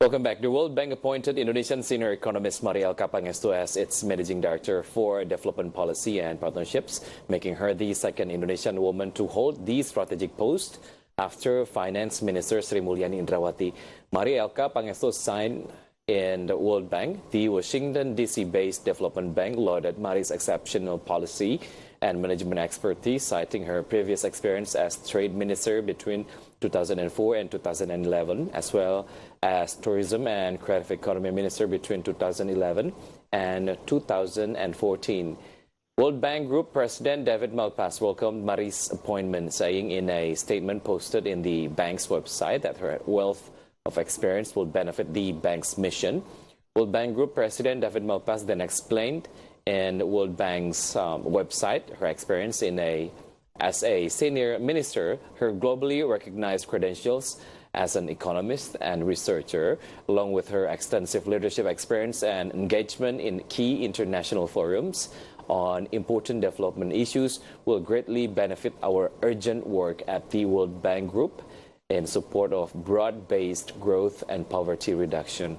Welcome back. The World Bank appointed Indonesian senior economist Elka Pangestu as its managing director for development policy and partnerships, making her the second Indonesian woman to hold the strategic post after Finance Minister Sri Mulyani Indrawati. Elka Pangestu signed in the World Bank. The Washington, D.C.-based development bank lauded Mari's exceptional policy and management expertise, citing her previous experience as trade minister between 2004 and 2011, as well as tourism and creative economy minister between 2011 and 2014. World Bank Group President David Malpass welcomed Mari's appointment, saying in a statement posted in the bank's website that her wealth of experience will benefit the bank's mission. World Bank Group President David Malpass then explained in World Bank's website her experience as a senior minister, her globally recognized credentials as an economist and researcher, along with her extensive leadership experience and engagement in key international forums on important development issues, will greatly benefit our urgent work at the World Bank Group in support of broad-based growth and poverty reduction.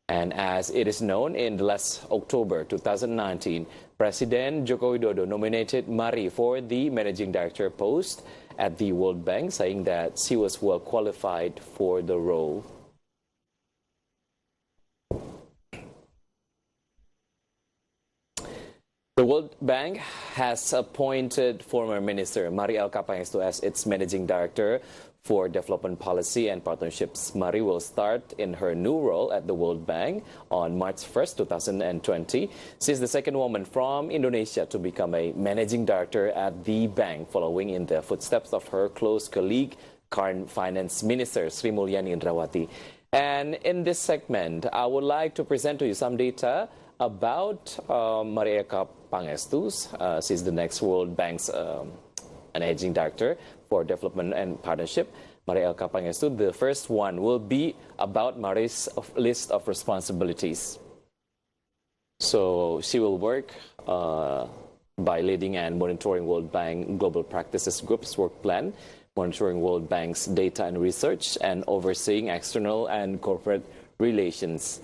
And as it is known, in the last October 2019, President Joko Widodo nominated Mari for the managing director post at the World Bank, saying that she was well qualified for the role. The World Bank has appointed former Minister Elka Pangestu as its managing director for development policy and partnerships. Mari will start in her new role at the World Bank on March 1st, 2020. She is the second woman from Indonesia to become a managing director at the bank, following in the footsteps of her close colleague, current Finance Minister Sri Mulyani Indrawati. And in this segment, I would like to present to you some data about Elka Pangestu. She's the next World Bank's managing director for development and partnership. Elka Pangestu, the first one will be about Mari's list of responsibilities. So she will work by leading and monitoring World Bank Global Practices Group's work plan, monitoring World Bank's data and research, and overseeing external and corporate relations.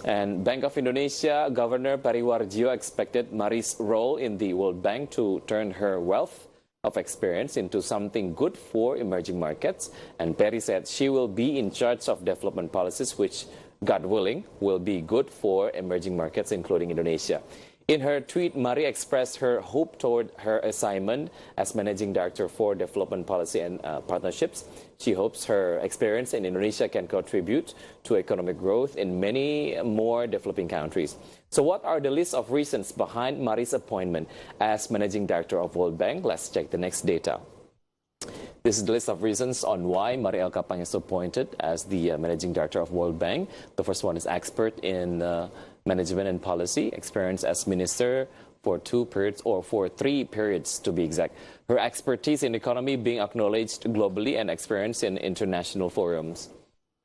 And Bank of Indonesia Governor Peri Warjio expected Mari's role in the World Bank to turn her wealth of experience into something good for emerging markets. And Peri said she will be in charge of development policies, which, God willing, will be good for emerging markets, including Indonesia. In her tweet, Mari expressed her hope toward her assignment as Managing Director for Development Policy and Partnerships. She hopes her experience in Indonesia can contribute to economic growth in many more developing countries. So what are the list of reasons behind Mari's appointment as Managing Director of World Bank? Let's check the next data. This is the list of reasons on why Elka Pangestu appointed as the Managing Director of World Bank. The first one is expert in management and policy, experience as minister for 2 periods, or for 3 periods to be exact. Her expertise in economy being acknowledged globally, and experience in international forums.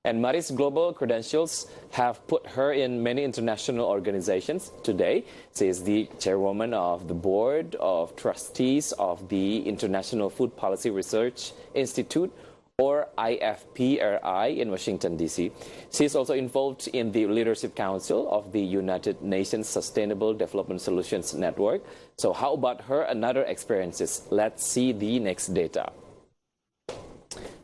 And Mari's global credentials have put her in many international organizations. Today, she is the chairwoman of the board of trustees of the International Food Policy Research Institute, or IFPRI, in Washington, D.C. She is also involved in the Leadership Council of the United Nations Sustainable Development Solutions Network. So how about her and other experiences? Let's see the next data.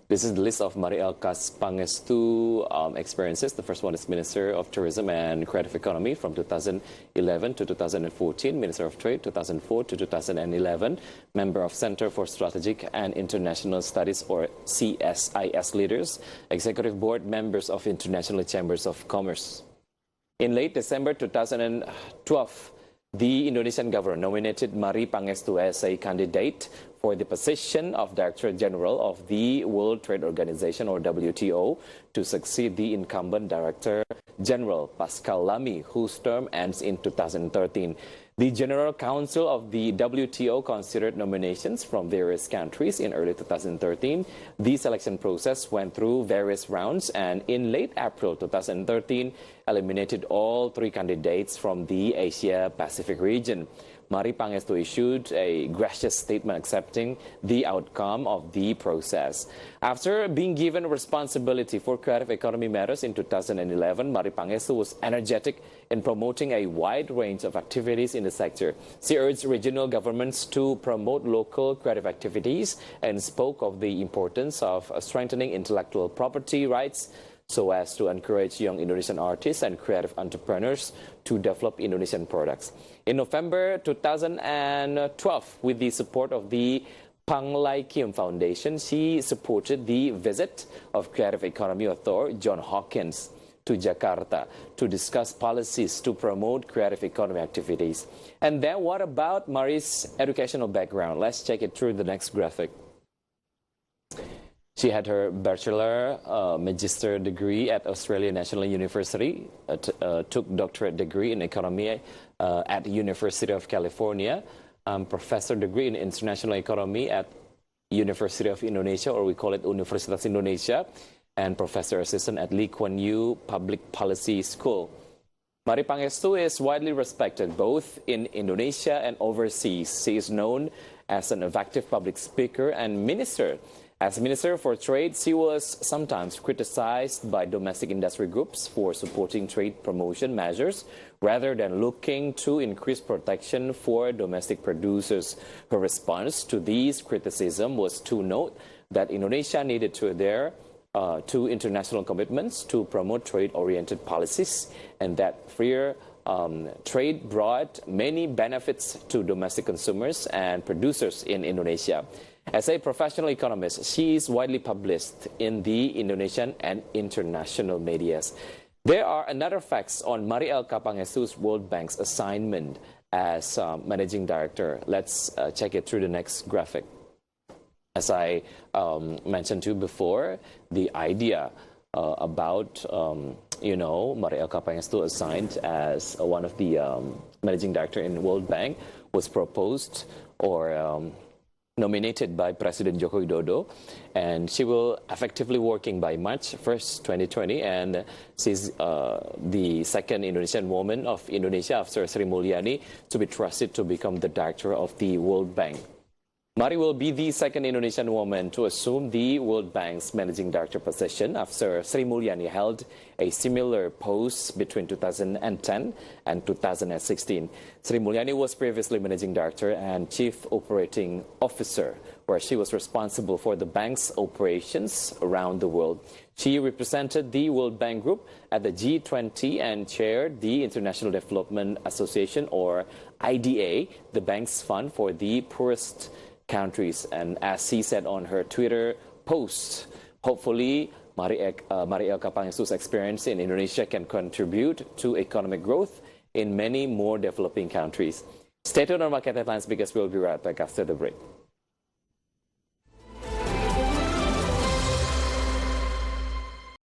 This is the list of Elka Pangestu experiences. The first one is Minister of Tourism and Creative Economy from 2011 to 2014, Minister of Trade 2004 to 2011, Member of Center for Strategic and International Studies, or CSIS leaders, Executive Board members of International Chambers of Commerce. In late December 2012, the Indonesian government nominated Mari Pangestu as a candidate for the position of Director General of the World Trade Organization, or WTO, to succeed the incumbent Director General Pascal Lamy, whose term ends in 2013. The General Council of the WTO considered nominations from various countries in early 2013. The selection process went through various rounds, and in late April 2013, eliminated all 3 candidates from the Asia-Pacific region. Mari Pangestu issued a gracious statement accepting the outcome of the process. After being given responsibility for creative economy matters in 2011, Mari Pangestu was energetic in promoting a wide range of activities in the sector. She urged regional governments to promote local creative activities and spoke of the importance of strengthening intellectual property rights so as to encourage young Indonesian artists and creative entrepreneurs to develop Indonesian products. In November 2012, with the support of the Panglaikiem Foundation, she supported the visit of Creative Economy author John Hawkins to Jakarta to discuss policies to promote creative economy activities. And then what about Mari's educational background? Let's check it through the next graphic. She had her bachelor magister degree at Australian National University, took doctorate degree in economy at the University of California, professor degree in international economy at University of Indonesia, or we call it Universitas Indonesia, and professor assistant at Lee Kuan Yew Public Policy School. Mari Pangestu is widely respected both in Indonesia and overseas. She is known as an effective public speaker and minister. As Minister for Trade, she was sometimes criticized by domestic industry groups for supporting trade promotion measures rather than looking to increase protection for domestic producers. Her response to these criticism was to note that Indonesia needed to adhere to international commitments to promote trade-oriented policies, and that freer trade brought many benefits to domestic consumers and producers in Indonesia. As a professional economist, she is widely published in the Indonesian and international medias. There are another facts on Mari Elka Pangestu's World Bank's assignment as managing director. Let's check it through the next graphic. As I mentioned to you before, the idea about Mari Elka Pangestu assigned as one of the managing director in World Bank was proposed or nominated by President Joko Widodo, and she will effectively working by March 1st, 2020, and she's the second Indonesian woman of Indonesia after Sri Mulyani to be trusted to become the director of the World Bank. Mari will be the second Indonesian woman to assume the World Bank's managing director position after Sri Mulyani held a similar post between 2010 and 2016. Sri Mulyani was previously managing director and chief operating officer, where she was responsible for the bank's operations around the world. She represented the World Bank Group at the G20 and chaired the International Development Association, or IDA, the bank's fund for the poorest countries. And as she said on her Twitter post, hopefully Mari Elka Pangestu's experience in Indonesia can contribute to economic growth in many more developing countries. Stay tuned on Market Headlines because we'll be right back after the break.